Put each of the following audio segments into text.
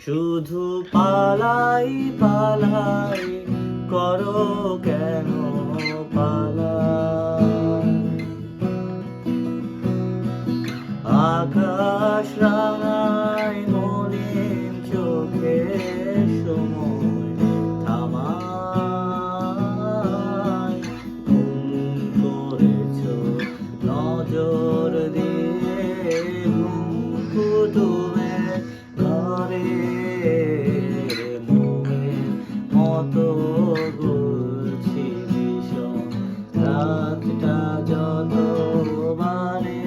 শুধু পালাই পালাই করো কেন পালাই? আকাশ রাঙায় মলিন চোখে সময় থামায়। ঘুম করেছ নজর দিয়ে ঘুম কুটুমে ঘরে মোমের মতো গুলছি ভীষণ রাতটা যত বারে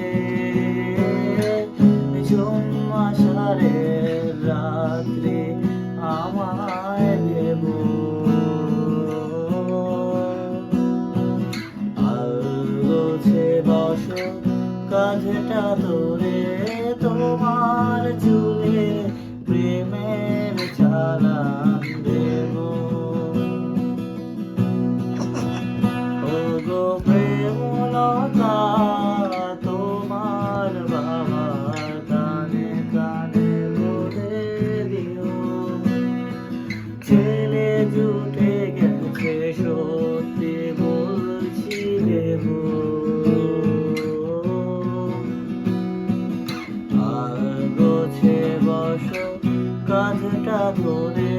ঝুমাসারের রাত্রি আমায় দেব আলগোছে বসো কাঁধটা ধরে তোমার চুলে প্রেমের চালান দেব। ওগো প্রেমলতা তোমার বাবার কানে কানে বলে দিও ছেলে জুটে গেছে সত্যি বলছি দেব। আর গোছে বসো কাঁধটা ধরে